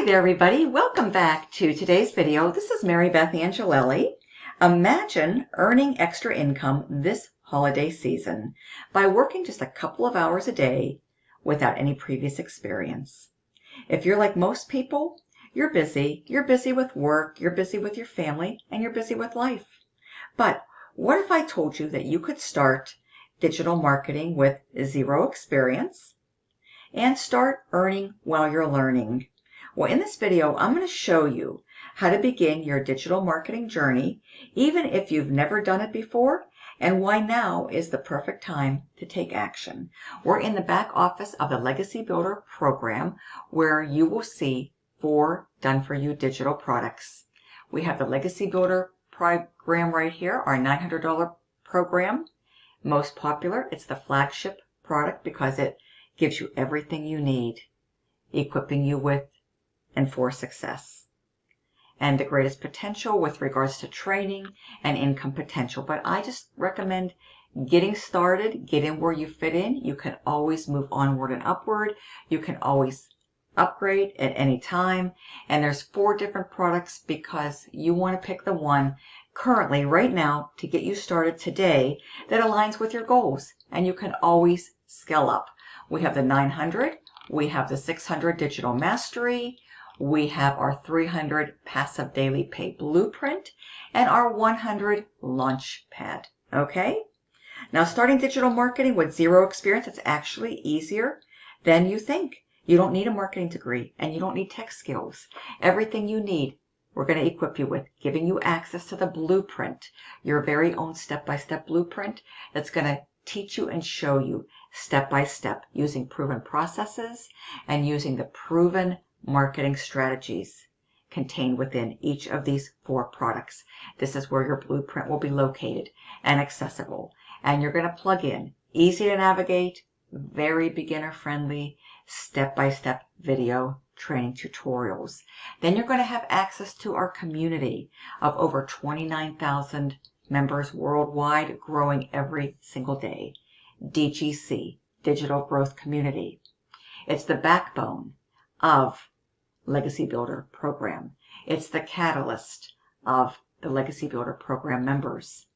Hi there, everybody. Welcome back to today's video. This is Marybeth Angelelli. Imagine earning extra income this holiday season by working just a couple of hours a day without any previous experience. If you're like most people, you're busy. You're busy with work, you're busy with your family, and you're busy with life. But what if I told you that you could start digital marketing with zero experience and start earning while you're learning? Well, in this video, I'm going to show you how to begin your digital marketing journey, even if you've never done it before, and why now is the perfect time to take action. We're in the back office of the Legacy Builder program, where you will see 4 done-for-you digital products. We have the Legacy Builder program right here, our $900 program. Most popular, it's the flagship product because it gives you everything you need, equipping you with and for success, and the greatest potential with regards to training and income potential. But I just recommend getting started, get in where you fit in. You can always move onward and upward. You can always upgrade at any time. And there's 4 different products because you want to pick the one currently right now to get you started today that aligns with your goals, and you can always scale up. We have the 900, we have the 600 digital mastery, we have our 300 passive daily pay blueprint, and our 100 launch pad. Okay? Now, starting digital marketing with zero experience, it's actually easier than you think. You don't need a marketing degree, and you don't need tech skills. Everything you need, we're going to equip you with, giving you access to the blueprint, your very own step-by-step blueprint that's going to teach you and show you step-by-step using proven processes and using the proven marketing strategies contained within each of these 4 products. This is where your blueprint will be located and accessible. And you're going to plug in easy to navigate, very beginner friendly, step-by-step video training tutorials. Then you're going to have access to our community of over 29,000 members worldwide, growing every single day. DGC, Digital Growth Community. It's the backbone of Legacy Builder program. It's the catalyst of the Legacy Builder program members,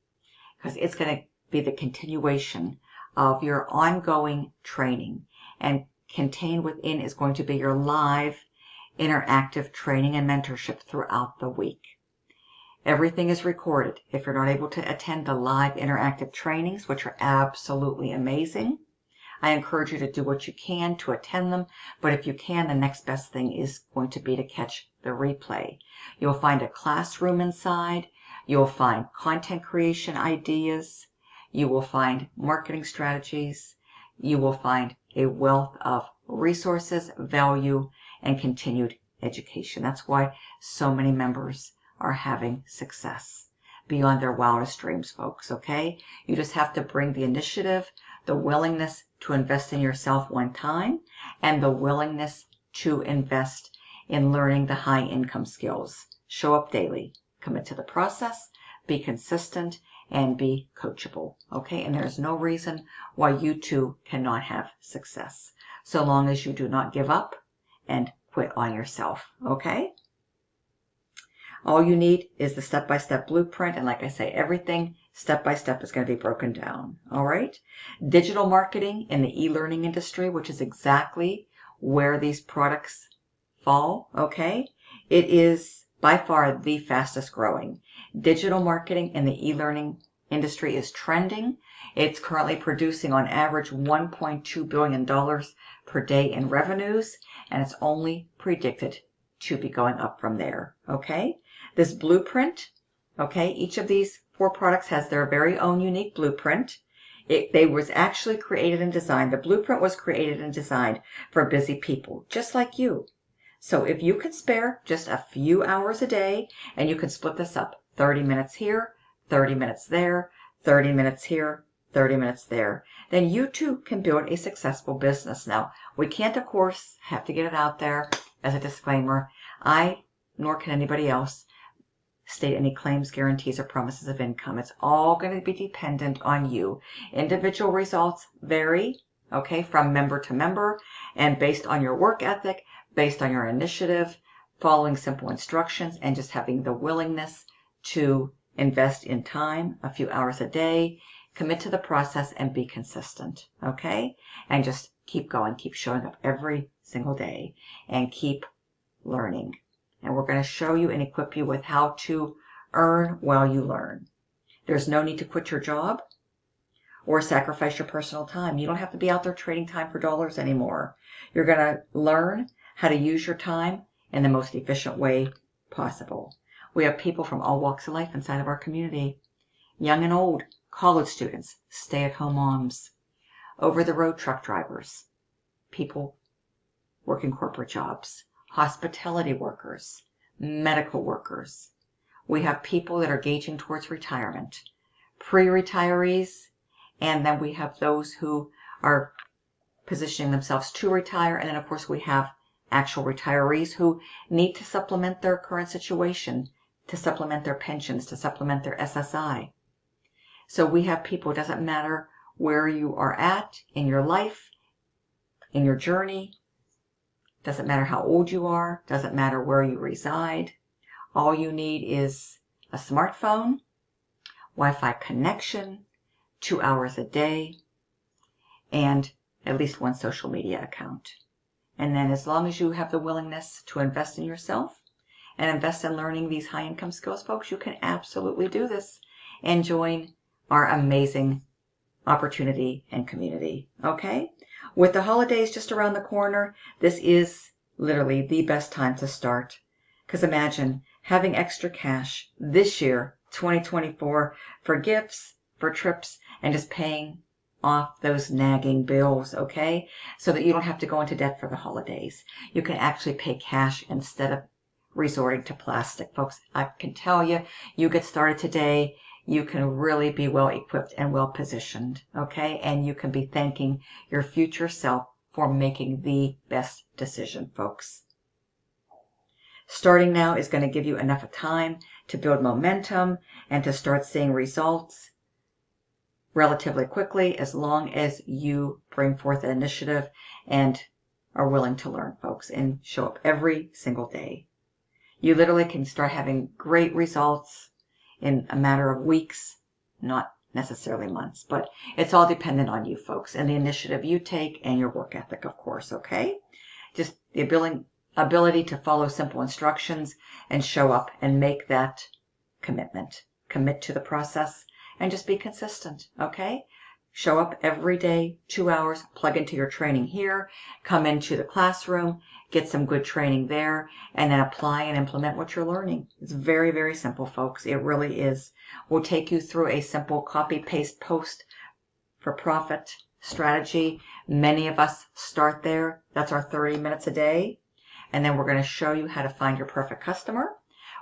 because it's going to be the continuation of your ongoing training, and contained within is going to be your live interactive training and mentorship throughout the week. Everything is recorded. If you're not able to attend the live interactive trainings, which are absolutely amazing, I encourage you to do what you can to attend them, but if you can, the next best thing is going to be to catch the replay. You'll find a classroom inside. You'll find content creation ideas. You will find marketing strategies. You will find a wealth of resources, value, and continued education. That's why so many members are having success beyond their wildest dreams, folks, okay? You just have to bring the initiative, the willingness to invest in yourself one time, and the willingness to invest in learning the high income skills. Show up daily, commit to the process, be consistent, and be coachable. Okay? And there's no reason why you too cannot have success, so long as you do not give up and quit on yourself. Okay? All you need is the step-by-step blueprint, and like I say, everything step-by-step is going to be broken down. All right? Digital marketing in the e-learning industry, which is exactly where these products fall, okay? It is by far the fastest growing. Digital marketing in the e-learning industry is trending. It's currently producing on average $1.2 billion per day in revenues, and it's only predicted to be going up from there, okay? This blueprint, okay, each of these 4 products has their very own unique blueprint. They was actually created and designed. The blueprint was created and designed for busy people, just like you. So if you can spare just a few hours a day, and you can split this up, 30 minutes here, 30 minutes there, 30 minutes here, 30 minutes there, then you too can build a successful business. Now, we can't, of course, have to get it out there as a disclaimer. Nor can anybody else, state any claims, guarantees, or promises of income. It's all going to be dependent on you. Individual results vary, okay, from member to member, and based on your work ethic, based on your initiative, following simple instructions, and just having the willingness to invest in time, a few hours a day, commit to the process, and be consistent, okay? And just keep going, keep showing up every single day, and keep learning. And we're going to show you and equip you with how to earn while you learn. There's no need to quit your job or sacrifice your personal time. You don't have to be out there trading time for dollars anymore. You're going to learn how to use your time in the most efficient way possible. We have people from all walks of life inside of our community. Young and old, college students, stay-at-home moms, over-the-road truck drivers, people working corporate jobs, hospitality workers, medical workers. We have people that are gauging towards retirement, pre-retirees, and then we have those who are positioning themselves to retire. And then, of course, we have actual retirees who need to supplement their current situation, to supplement their pensions, to supplement their SSI. So we have people, it doesn't matter where you are at in your life, in your journey, doesn't matter how old you are, doesn't matter where you reside. All you need is a smartphone, Wi-Fi connection, 2 hours a day, and at least one social media account. And then as long as you have the willingness to invest in yourself and invest in learning these high income skills, folks, you can absolutely do this and join our amazing opportunity and community. Okay? With the holidays just around the corner, this is literally the best time to start. Because imagine having extra cash this year, 2024, for gifts, for trips, and just paying off those nagging bills, okay? So that you don't have to go into debt for the holidays. You can actually pay cash instead of resorting to plastic. Folks, I can tell you, you get started today, you can really be well equipped and well positioned, okay? And you can be thanking your future self for making the best decision, folks. Starting now is going to give you enough time to build momentum and to start seeing results relatively quickly, as long as you bring forth an initiative and are willing to learn, folks, and show up every single day. You literally can start having great results in a matter of weeks, not necessarily months, but it's all dependent on you, folks, and the initiative you take and your work ethic, of course, okay? Just the ability to follow simple instructions and show up and make that commitment. Commit to the process and just be consistent, okay? Show up every day, 2 hours, plug into your training here, come into the classroom, get some good training there, and then apply and implement what you're learning. It's very, very simple, folks. It really is. We'll take you through a simple copy, paste, post for profit strategy. Many of us start there. That's our 30 minutes a day. And then we're going to show you how to find your perfect customer.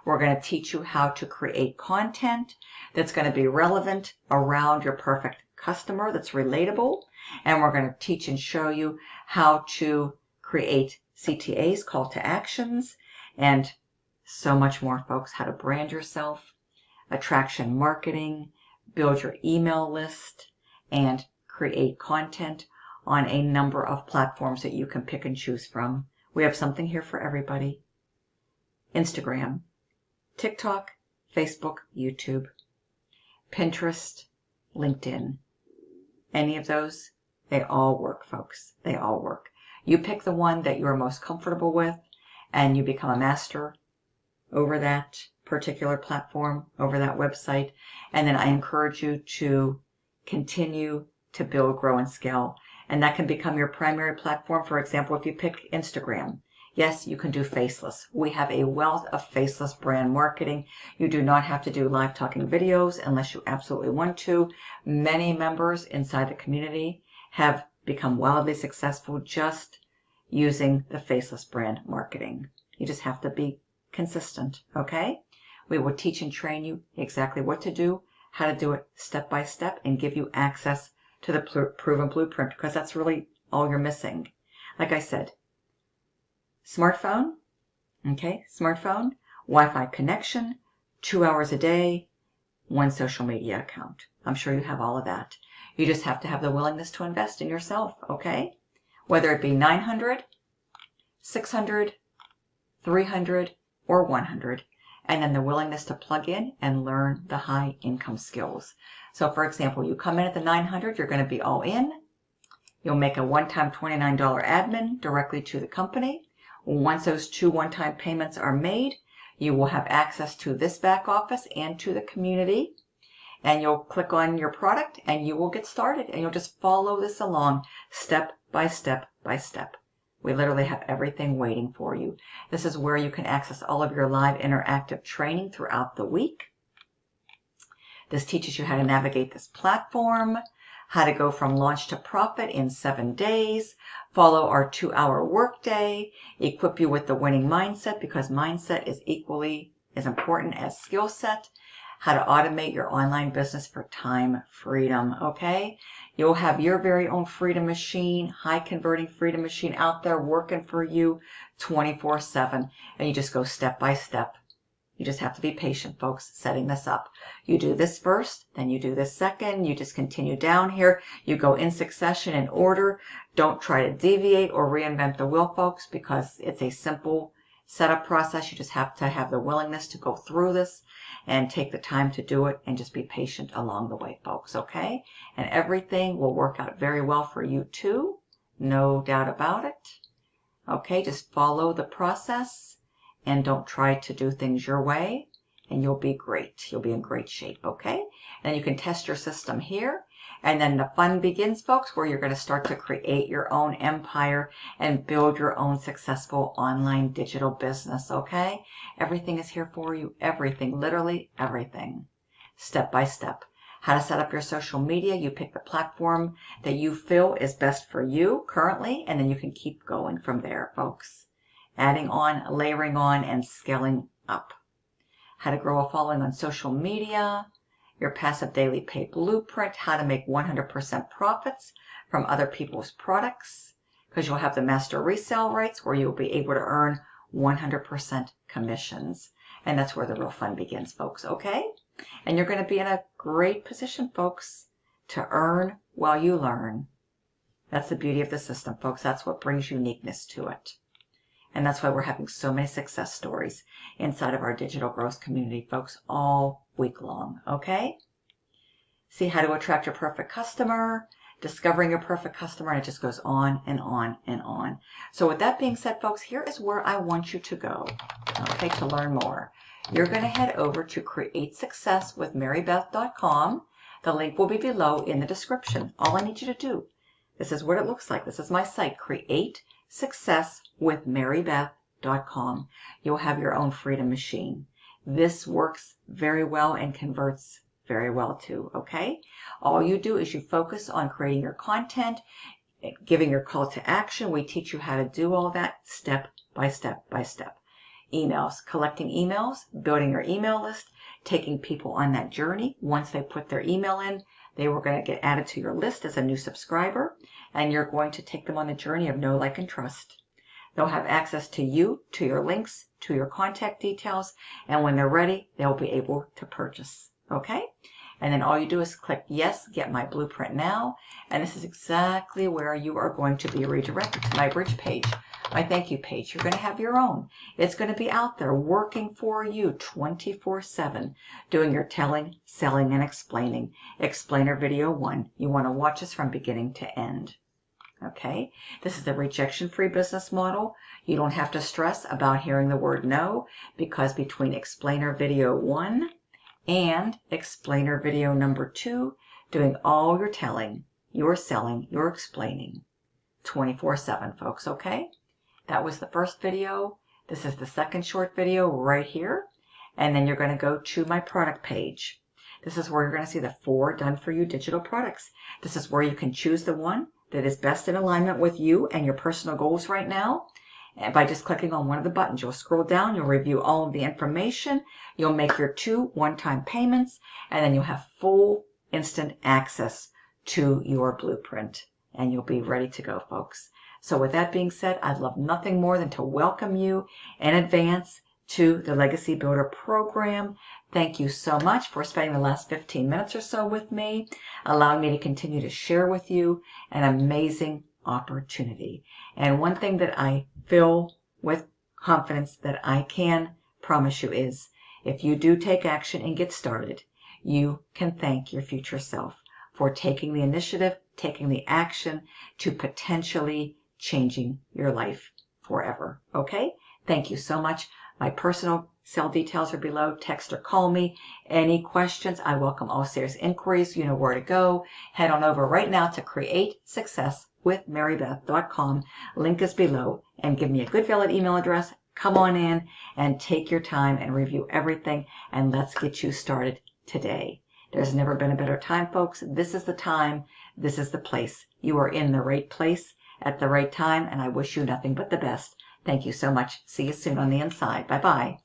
We're going to teach you how to create content that's going to be relevant around your perfect customer, that's relatable. And we're going to teach and show you how to create CTAs, call to actions, and so much more, folks. How to brand yourself, attraction marketing, build your email list, and create content on a number of platforms that you can pick and choose from. We have something here for everybody. Instagram, TikTok, Facebook, YouTube, Pinterest, LinkedIn. Any of those, they all work, folks. They all work. You pick the one that you're most comfortable with, and you become a master over that particular platform, over that website. And then I encourage you to continue to build, grow, and scale. And that can become your primary platform. For example, if you pick Instagram, yes, you can do faceless. We have a wealth of faceless brand marketing. You do not have to do live talking videos unless you absolutely want to. Many members inside the community have become wildly successful just using the faceless brand marketing. You just have to be consistent, okay? We will teach and train you exactly what to do, how to do it step by step, and give you access to the proven blueprint, because that's really all you're missing. Like I said, smartphone, okay, smartphone, Wi-Fi connection, 2 hours a day, one social media account. I'm sure you have all of that. You just have to have the willingness to invest in yourself, okay? Whether it be $900, $600, 300, or 100, and then the willingness to plug in and learn the high income skills. So for example, you come in at the 900, you're going to be all in. You'll make a one-time $29 admin directly to the company. Once those 2 one-time payments are made, you will have access to this back office and to the community. And you'll click on your product and you will get started, and you'll just follow this along step by step by step. We literally have everything waiting for you. This is where you can access all of your live interactive training throughout the week. This teaches you how to navigate this platform, how to go from launch to profit in 7 days, follow our 2-hour workday, equip you with the winning mindset, because mindset is equally as important as skill set, how to automate your online business for time freedom, okay? You'll have your very own freedom machine, high converting freedom machine out there working for you 24/7, and you just go step by step. You just have to be patient, folks, setting this up. You do this first, then you do this second. You just continue down here. You go in succession in order. Don't try to deviate or reinvent the wheel, folks, because it's a simple setup process. You just have to have the willingness to go through this and take the time to do it, and just be patient along the way, folks, okay? And everything will work out very well for you too. No doubt about it. Okay, just follow the process and don't try to do things your way, and you'll be great. You'll be in great shape, okay? And you can test your system here. And then the fun begins, folks, where you're going to start to create your own empire and build your own successful online digital business, okay? Everything is here for you. Everything, literally everything. Step by step. How to set up your social media. You pick the platform that you feel is best for you currently, and then you can keep going from there, folks. Adding on, layering on, and scaling up. How to grow a following on social media. Your passive daily pay blueprint, how to make 100% profits from other people's products, because you'll have the master resale rights where you'll be able to earn 100% commissions. And that's where the real fun begins, folks, okay? And you're going to be in a great position, folks, to earn while you learn. That's the beauty of the system, folks. That's what brings uniqueness to it. And that's why we're having so many success stories inside of our digital growth community, folks, all week long, okay? See how to attract your perfect customer, discovering your perfect customer, and it just goes on and on and on. So with that being said, folks, here is where I want you to go, okay, to learn more. You're going to head over to createsuccesswithmarybeth.com. The link will be below in the description. All I need you to do, this is what it looks like. This is my site, createsuccesswithmarybeth.com. You'll have your own freedom machine. This works very well and converts very well too, okay? All you do is you focus on creating your content, giving your call to action. We teach you how to do all that step by step by step. Emails, collecting emails, building your email list, taking people on that journey. Once they put their email in, they were going to get added to your list as a new subscriber, and you're going to take them on the journey of know, like, and trust. They'll have access to you, to your links, to your contact details, and when they're ready, they'll be able to purchase, okay? And then all you do is click yes, get my blueprint now, and this is exactly where you are going to be redirected to my bridge page, my thank you page. You're going to have your own. It's going to be out there working for you 24/7, doing your telling, selling, and explaining. Explainer video 1. You want to watch this from beginning to end. Okay, this is the rejection-free business model. You don't have to stress about hearing the word no, because between explainer video 1 and explainer video number 2, doing all your telling, your selling, your explaining 24/7, folks, okay? That was the first video. This is the second short video right here. And then you're going to go to my product page. This is where you're going to see the 4 done for you digital products. This is where you can choose the one that is best in alignment with you and your personal goals right now. And by just clicking on one of the buttons, you'll scroll down, you'll review all of the information, you'll make your 2 one-time payments, and then you'll have full instant access to your blueprint. And you'll be ready to go, folks. So with that being said, I'd love nothing more than to welcome you in advance to the Legacy Builder program. Thank you so much for spending the last 15 minutes or so with me, allowing me to continue to share with you an amazing opportunity. And one thing that I feel with confidence that I can promise you is, if you do take action and get started, you can thank your future self for taking the initiative, taking the action to potentially changing your life forever. Okay? Thank you so much. My personal cell details are below. Text or call me. Any questions? I welcome all serious inquiries. You know where to go. Head on over right now to createsuccesswithmarybeth.com. Link is below. And give me a good valid email address. Come on in and take your time and review everything. And let's get you started today. There's never been a better time, folks. This is the time. This is the place. You are in the right place at the right time. And I wish you nothing but the best. Thank you so much. See you soon on the inside. Bye-bye.